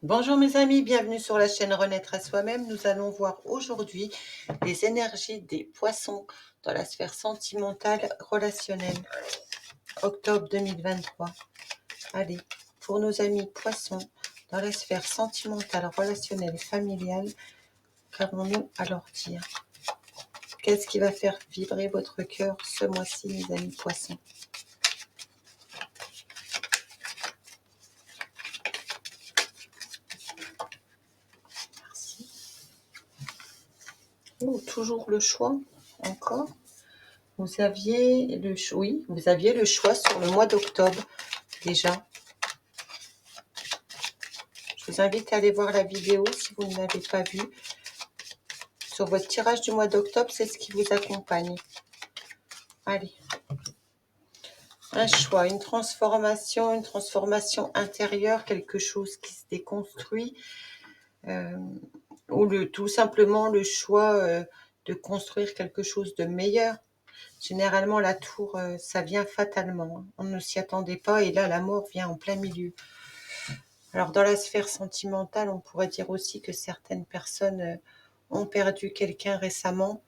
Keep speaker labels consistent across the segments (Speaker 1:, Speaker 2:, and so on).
Speaker 1: Bonjour mes amis, bienvenue sur la chaîne Renaître à soi-même. Nous allons voir aujourd'hui les énergies des poissons dans la sphère sentimentale relationnelle, octobre 2023. Allez, pour nos amis poissons dans la sphère sentimentale, relationnelle et familiale, qu'avons-nous à leur dire? Qu'est-ce qui va faire vibrer votre cœur ce mois-ci, mes amis poissons? Merci. Oh, toujours le choix, encore. Vous aviez le choix, oui, vous aviez le choix sur le mois d'octobre déjà. Je vous invite à aller voir la vidéo si vous ne l'avez pas vue. Sur votre tirage du mois d'octobre, c'est ce qui vous accompagne. Allez. Un choix, une transformation intérieure, quelque chose qui se déconstruit. Ou tout simplement le choix de construire quelque chose de meilleur. Généralement, la tour, ça vient fatalement. On ne s'y attendait pas et là, la mort vient en plein milieu. Alors, dans la sphère sentimentale, on pourrait dire aussi que certaines personnes ont perdu quelqu'un récemment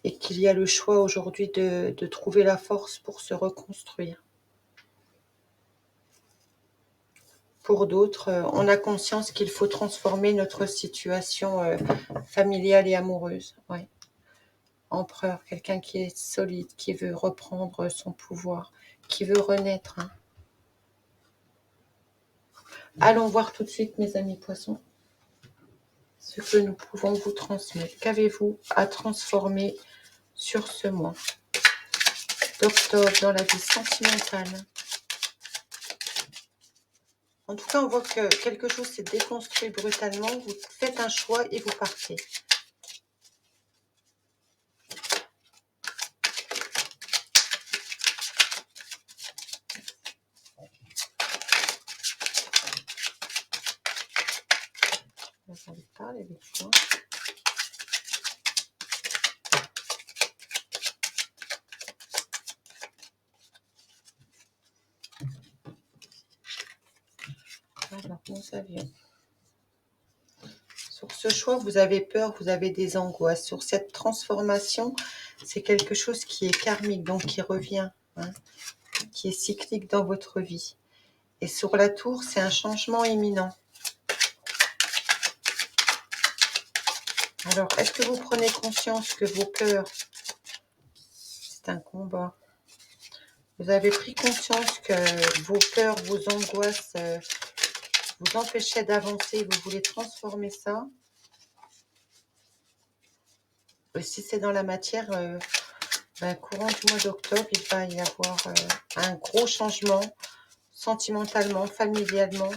Speaker 1: et qu'il y a le choix aujourd'hui de trouver la force pour se reconstruire. Pour d'autres, on a conscience qu'il faut transformer notre situation familiale et amoureuse. Ouais. Empereur, quelqu'un qui est solide, qui veut reprendre son pouvoir, qui veut renaître. Hein. Allons voir tout de suite, mes amis poissons, ce que nous pouvons vous transmettre. Qu'avez-vous à transformer sur ce mois d'octobre dans la vie sentimentale? En tout cas, on voit que quelque chose s'est déconstruit brutalement. Vous faites un choix et vous partez. Vous n'avez pas les choix. Alors, nous avions. Sur ce choix, vous avez peur, vous avez des angoisses. Sur cette transformation, c'est quelque chose qui est karmique, donc qui revient, hein, qui est cyclique dans votre vie. Et sur la tour, c'est un changement imminent. Alors, est-ce que vous prenez conscience que vos peurs, c'est un combat? Vous avez pris conscience que vos peurs, vos angoisses vous empêchaient d'avancer, vous voulez transformer ça? Si c'est dans la matière, courant du mois d'octobre, il va y avoir un gros changement sentimentalement, familialement,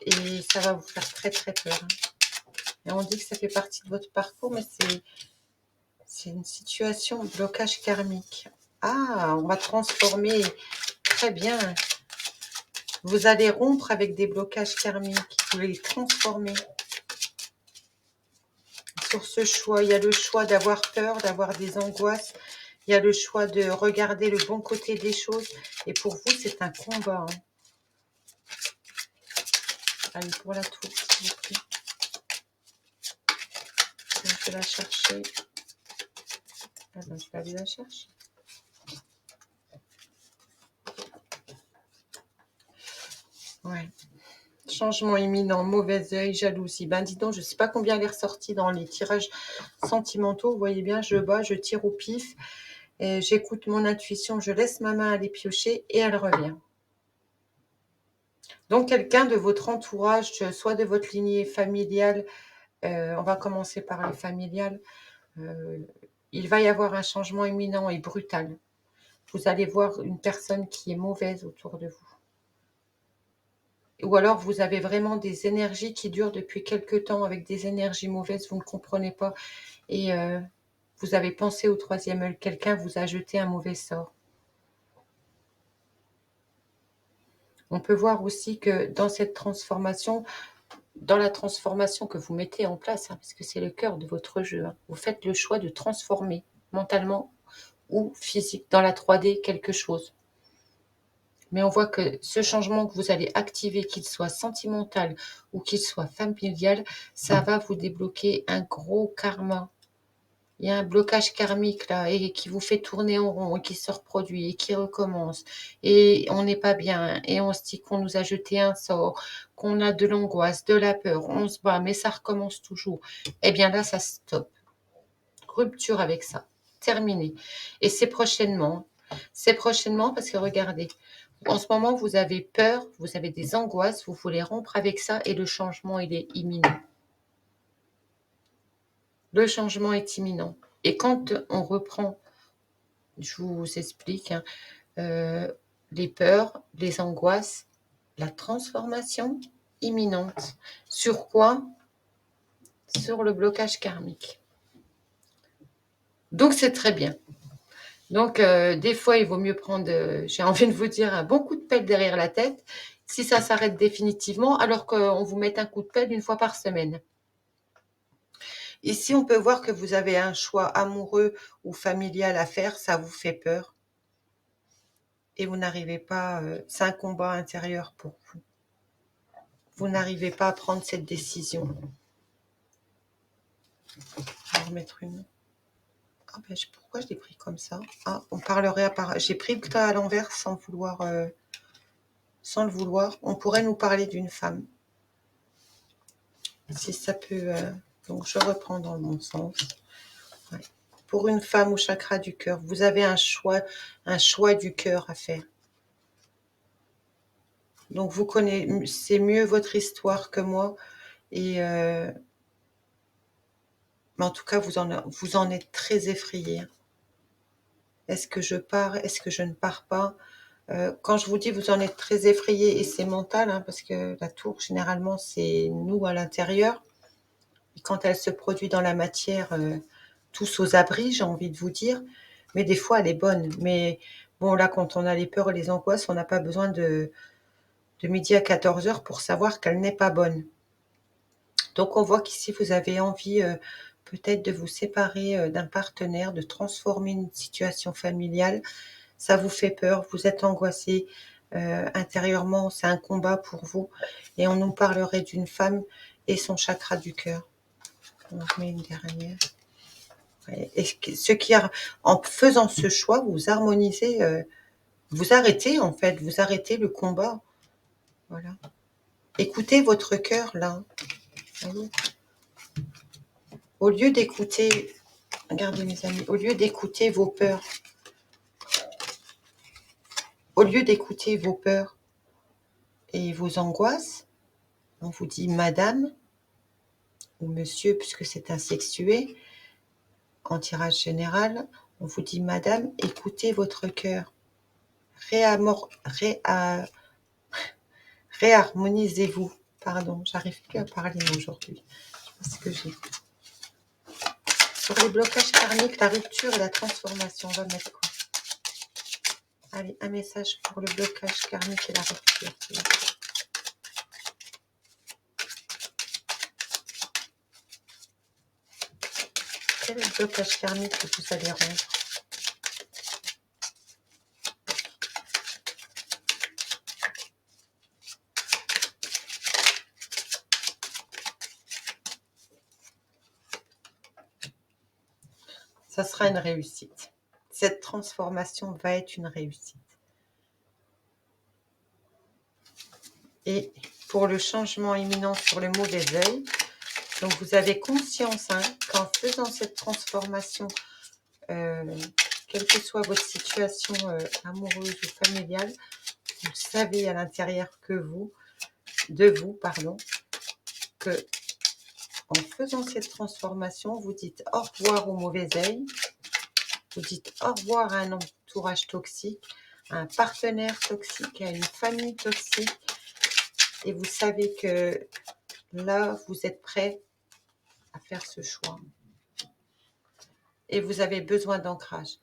Speaker 1: et ça va vous faire très très peur. Hein. Et on dit que ça fait partie de votre parcours, mais c'est une situation de blocage karmique. Ah, on va transformer, très bien. Vous allez rompre avec des blocages karmiques, vous les transformer. Sur ce choix, il y a le choix d'avoir peur, d'avoir des angoisses. Il y a le choix de regarder le bon côté des choses. Et pour vous, c'est un combat. Hein. Allez, pour la tour, s'il vous plaît. Je vais la chercher. Ah ben, je vais aller la chercher. Ouais. Changement imminent, mauvais œil, jalousie. Ben dis donc, je ne sais pas combien elle est ressortie dans les tirages sentimentaux. Vous voyez bien, je bats, je tire au pif. J'écoute mon intuition, je laisse ma main aller piocher et elle revient. Donc quelqu'un de votre entourage, soit de votre lignée familiale, on va commencer par le familial, il va y avoir un changement imminent et brutal. Vous allez voir une personne qui est mauvaise autour de vous. Ou alors vous avez vraiment des énergies qui durent depuis quelque temps avec des énergies mauvaises, vous ne comprenez pas. Et vous avez pensé au troisième œil, quelqu'un vous a jeté un mauvais sort. On peut voir aussi que dans cette transformation, dans la transformation que vous mettez en place, hein, parce que c'est le cœur de votre jeu, hein, vous faites le choix de transformer mentalement ou physique, dans la 3D, quelque chose. Mais on voit que ce changement que vous allez activer, qu'il soit sentimental ou qu'il soit familial, ça va vous débloquer un gros karma. Il y a un blocage karmique là et qui vous fait tourner en rond et qui se reproduit et qui recommence. Et on n'est pas bien. Et on se dit qu'on nous a jeté un sort, qu'on a de l'angoisse, de la peur. On se bat, mais ça recommence toujours. Eh bien là, ça stoppe. Rupture avec ça. Terminé. Et c'est prochainement. C'est prochainement parce que regardez, en ce moment, vous avez peur, vous avez des angoisses, vous voulez rompre avec ça et le changement, il est imminent. Le changement est imminent. Et quand on reprend, je vous explique, hein, les peurs, les angoisses, la transformation imminente. Sur quoi? Sur le blocage karmique. Donc, c'est très bien. Donc, des fois, il vaut mieux prendre, j'ai envie de vous dire, un bon coup de pelle derrière la tête, si ça s'arrête définitivement, alors qu'on vous met un coup de pelle une fois par semaine. Ici, on peut voir que vous avez un choix amoureux ou familial à faire, ça vous fait peur. Et vous n'arrivez pas, c'est un combat intérieur pour vous. Vous n'arrivez pas à prendre cette décision. Je vais remettre une. Ah ben, pourquoi je l'ai pris comme ça? Ah, on parlerait à part. J'ai pris le tas à l'envers sans vouloir, sans le vouloir. On pourrait nous parler d'une femme. Si ça peut. Donc je reprends dans le bon sens. Ouais. Pour une femme au chakra du cœur, vous avez un choix du cœur à faire. Donc vous connaissez mieux votre histoire que moi et mais en tout cas vous en êtes très effrayé. Est-ce que je pars? Est-ce que je ne pars pas? Quand je vous dis vous en êtes très effrayé et c'est mental, hein, parce que la tour généralement c'est nous à l'intérieur. Et quand elle se produit dans la matière, tous aux abris, j'ai envie de vous dire. Mais des fois elle est bonne. Mais bon là quand on a les peurs et les angoisses, on n'a pas besoin de midi à 14h pour savoir qu'elle n'est pas bonne. Donc on voit qu'ici vous avez envie peut-être de vous séparer d'un partenaire, de transformer une situation familiale. Ça vous fait peur, vous êtes angoissé intérieurement, c'est un combat pour vous. Et on nous parlerait d'une femme et son chakra du cœur. On remet une dernière. Ouais. Et en faisant ce choix, vous harmonisez, vous arrêtez en fait, vous arrêtez le combat. Voilà. Écoutez votre cœur là. Voyez. Au lieu d'écouter, regardez mes amis, au lieu d'écouter vos peurs, au lieu d'écouter vos peurs et vos angoisses, on vous dit madame ou monsieur, puisque c'est un sexué, en tirage général, on vous dit madame, écoutez votre cœur, réharmonisez-vous. Pardon, j'arrive plus à parler aujourd'hui. Je sais pas ce que j'ai. Sur les blocages karmiques, la rupture et la transformation, on va mettre quoi? Allez, un message pour le blocage karmique et la rupture. Quel est le blocage karmique que vous allez rompre? Ça sera une réussite. Cette transformation va être une réussite. Et pour le changement imminent sur le mauvais œil, donc vous avez conscience qu'en faisant cette transformation, quelle que soit votre situation amoureuse ou familiale, vous savez à l'intérieur que que en faisant cette transformation, vous dites au revoir au mauvais œil, vous dites au revoir à un entourage toxique, à un partenaire toxique, à une famille toxique, et vous savez que là, vous êtes prêt à faire ce choix. Et vous avez besoin d'ancrage.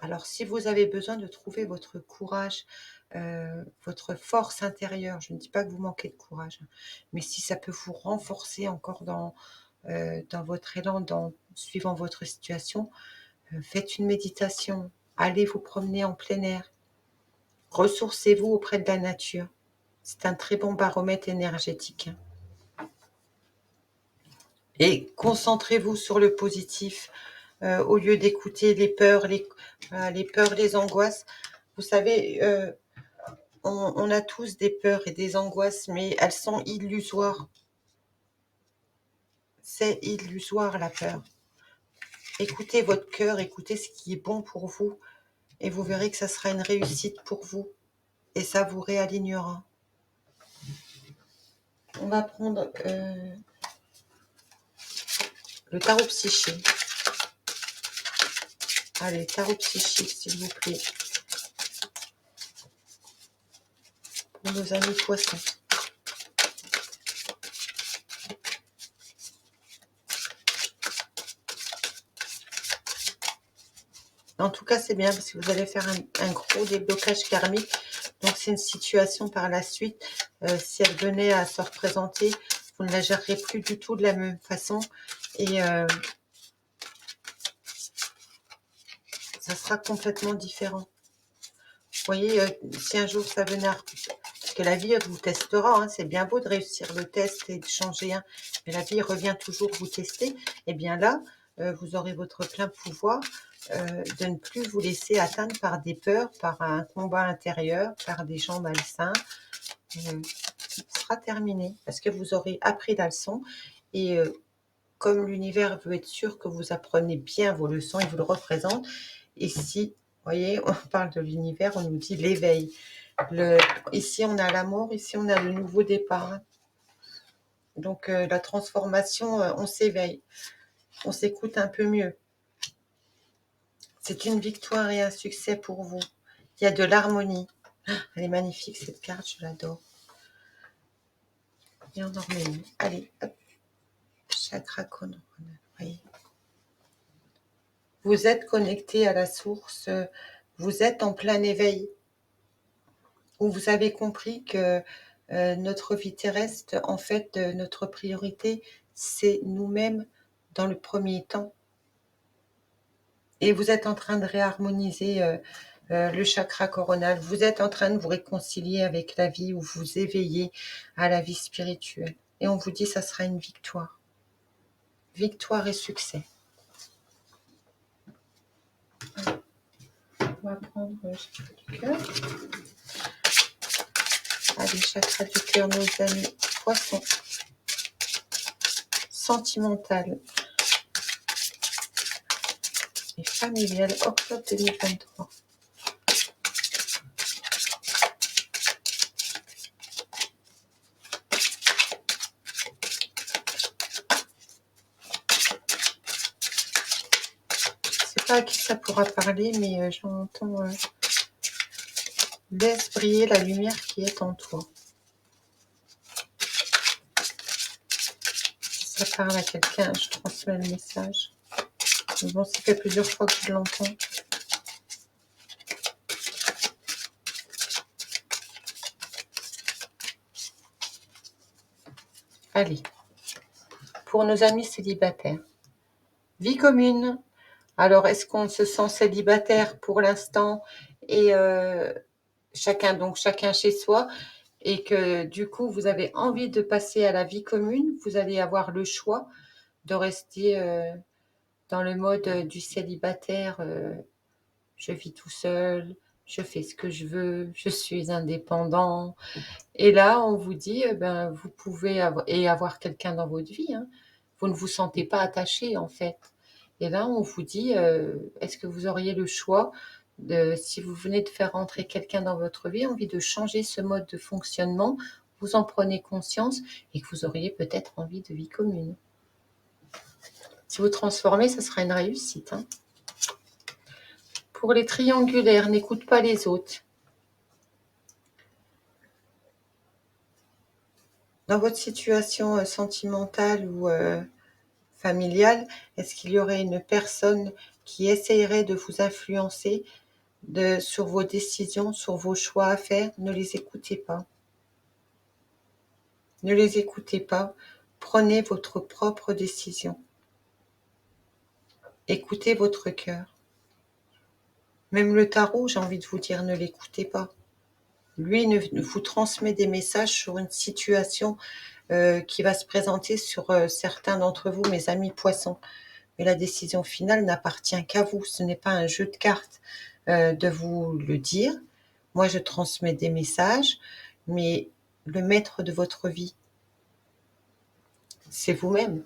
Speaker 1: Alors, si vous avez besoin de trouver votre courage, votre force intérieure, je ne dis pas que vous manquez de courage, mais si ça peut vous renforcer encore dans votre élan, suivant votre situation, faites une méditation, allez vous promener en plein air, Ressourcez-vous auprès de la nature. C'est un très bon baromètre énergétique. Et concentrez-vous sur le positif au lieu d'écouter les peurs, les angoisses. Vous savez, on a tous des peurs et des angoisses, mais elles sont illusoires. C'est illusoire la peur. Écoutez votre cœur, écoutez ce qui est bon pour vous et vous verrez que ça sera une réussite pour vous et ça vous réalignera. On va prendre le tarot psychique. Allez, tarot psychique, s'il vous plaît. Pour nos amis poissons. En tout cas, c'est bien parce que vous allez faire un gros déblocage karmique. Donc, c'est une situation par la suite. Si elle venait à se représenter, vous ne la gérerez plus du tout de la même façon. Et ça sera complètement différent. Vous voyez, si un jour ça venait à... Parce que la vie vous testera, hein, c'est bien beau de réussir le test et de changer, hein, mais la vie revient toujours vous tester. Et bien là, vous aurez votre plein pouvoir de ne plus vous laisser atteindre par des peurs, par un combat intérieur, par des gens malsains. Ce sera terminé parce que vous aurez appris la leçon et comme l'univers veut être sûr que vous apprenez bien vos leçons, il vous le représente. Et si, vous voyez, on parle de l'univers, on nous dit l'éveil. Ici, on a l'amour, ici, on a le nouveau départ. Donc, la transformation, on s'éveille. On s'écoute un peu mieux. C'est une victoire et un succès pour vous. Il y a de l'harmonie. Elle est magnifique, cette carte, je l'adore. Et en harmonie. Allez, hop. Chakra coronal. Voyez. Vous êtes connecté à la source. Vous êtes en plein éveil. Où vous avez compris que notre vie terrestre, en fait, notre priorité, c'est nous-mêmes dans le premier temps. Et vous êtes en train de réharmoniser le chakra coronal. Vous êtes en train de vous réconcilier avec la vie ou vous éveiller à la vie spirituelle. Et on vous dit ça sera une victoire. Victoire et succès. On va prendre le chakra du cœur. Allez, chakra du cœur, nos amis poissons. Sentimental et familial, octobre 2023. Pas à qui ça pourra parler, mais j'entends laisse briller la lumière qui est en toi. Si ça parle à quelqu'un, je transmets le message. Mais bon, ça fait plusieurs fois que je l'entends. Allez, pour nos amis célibataires. Vie commune. Alors, est-ce qu'on se sent célibataire pour l'instant et chacun chez soi et que du coup, vous avez envie de passer à la vie commune, vous allez avoir le choix de rester dans le mode du célibataire. Je vis tout seul, je fais ce que je veux, je suis indépendant. Et là, on vous dit, vous pouvez avoir quelqu'un dans votre vie. Hein. Vous ne vous sentez pas attaché, en fait. Et là, on vous dit, est-ce que vous auriez le choix, si vous venez de faire rentrer quelqu'un dans votre vie, envie de changer ce mode de fonctionnement, vous en prenez conscience et que vous auriez peut-être envie de vie commune. Si vous transformez, ça sera une réussite. Hein. Pour les triangulaires, n'écoute pas les autres. Dans votre situation sentimentale ou familiale, est-ce qu'il y aurait une personne qui essayerait de vous influencer sur vos décisions, sur vos choix à faire? Ne les écoutez pas. Ne les écoutez pas. Prenez votre propre décision. Écoutez votre cœur. Même le tarot, j'ai envie de vous dire, ne l'écoutez pas. Lui vous transmet des messages sur une situation qui va se présenter sur certains d'entre vous, mes amis poissons. Mais la décision finale n'appartient qu'à vous. Ce n'est pas un jeu de cartes de vous le dire. Moi, je transmets des messages, mais le maître de votre vie, c'est vous-même.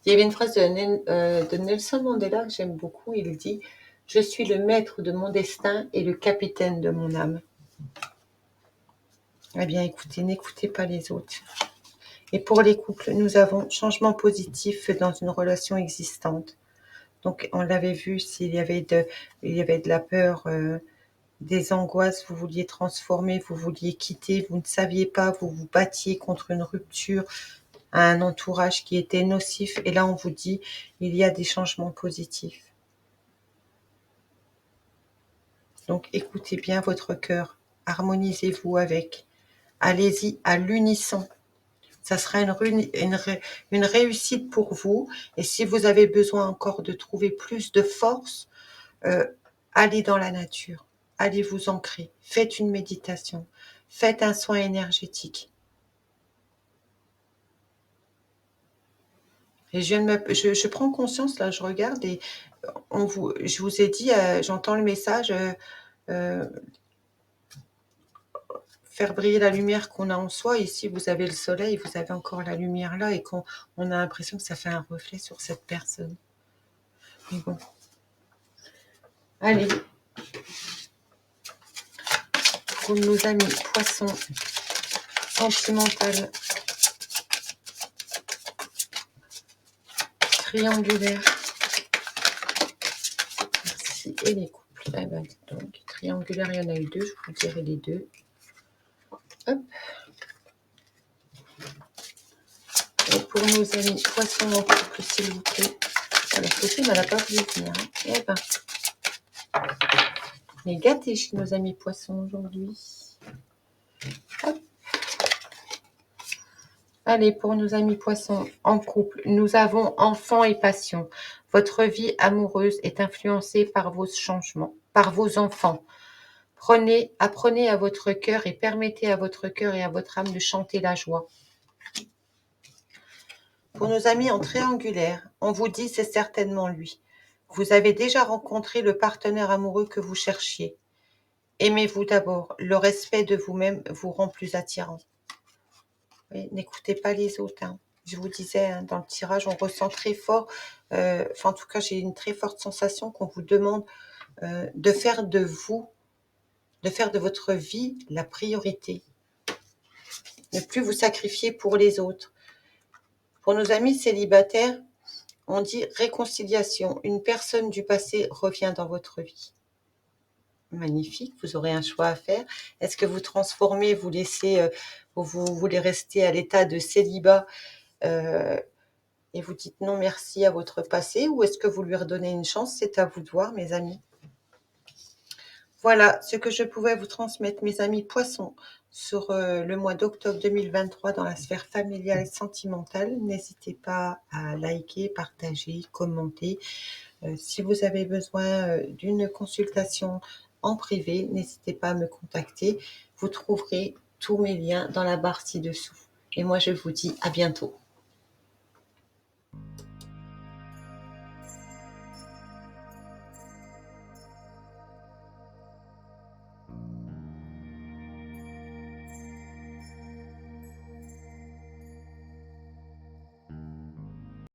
Speaker 1: Il y avait une phrase de Nelson Mandela que j'aime beaucoup. Il dit « Je suis le maître de mon destin et le capitaine de mon âme ». Eh bien, écoutez, n'écoutez pas les autres. Et pour les couples, nous avons changement positif dans une relation existante. Donc, on l'avait vu, s'il y avait de la peur, des angoisses, vous vouliez transformer, vous vouliez quitter, vous ne saviez pas, vous vous battiez contre une rupture, à un entourage qui était nocif. Et là, on vous dit, il y a des changements positifs. Donc, écoutez bien votre cœur, harmonisez-vous avec, allez-y à l'unisson. Ça sera une réussite pour vous. Et si vous avez besoin encore de trouver plus de force, allez dans la nature, allez vous ancrer, faites une méditation, faites un soin énergétique. Et je prends conscience, là, je regarde et je vous ai dit, j'entends le message, faire briller la lumière qu'on a en soi. Ici, vous avez le soleil, vous avez encore la lumière là, et qu'on a l'impression que ça fait un reflet sur cette personne. Mais bon. Allez. Pour nos amis poissons, sentimental, triangulaire. Merci. Et les couples. Eh ben, donc, triangulaire, il y en a eu deux, je vous dirai les deux. Hop. Et pour nos amis poissons en couple, s'il vous plaît. Alors, possible, elle n'a pas voulu venir. Hein. Eh ben, on est gâtés chez nos amis poissons aujourd'hui. Hop. Allez, pour nos amis poissons en couple, nous avons enfants et passion. Votre vie amoureuse est influencée par vos changements, par vos enfants. Apprenez à votre cœur et permettez à votre cœur et à votre âme de chanter la joie. Pour nos amis en triangulaire, on vous dit c'est certainement lui. Vous avez déjà rencontré le partenaire amoureux que vous cherchiez. Aimez-vous d'abord. Le respect de vous-même vous rend plus attirant. Oui, n'écoutez pas les autres. Hein. Je vous disais, hein, dans le tirage, on ressent très fort, en tout cas, j'ai une très forte sensation qu'on vous demande de faire de votre vie la priorité. Ne plus vous sacrifier pour les autres. Pour nos amis célibataires, on dit réconciliation. Une personne du passé revient dans votre vie. Magnifique, vous aurez un choix à faire. Est-ce que vous transformez, vous laissez, vous voulez rester à l'état de célibat et vous dites non merci à votre passé, ou est-ce que vous lui redonnez une chance? C'est à vous de voir, mes amis. Voilà ce que je pouvais vous transmettre, mes amis poissons, sur le mois d'octobre 2023 dans la sphère familiale et sentimentale. N'hésitez pas à liker, partager, commenter. Si vous avez besoin d'une consultation en privé, n'hésitez pas à me contacter. Vous trouverez tous mes liens dans la barre ci-dessous. Et moi, je vous dis à bientôt.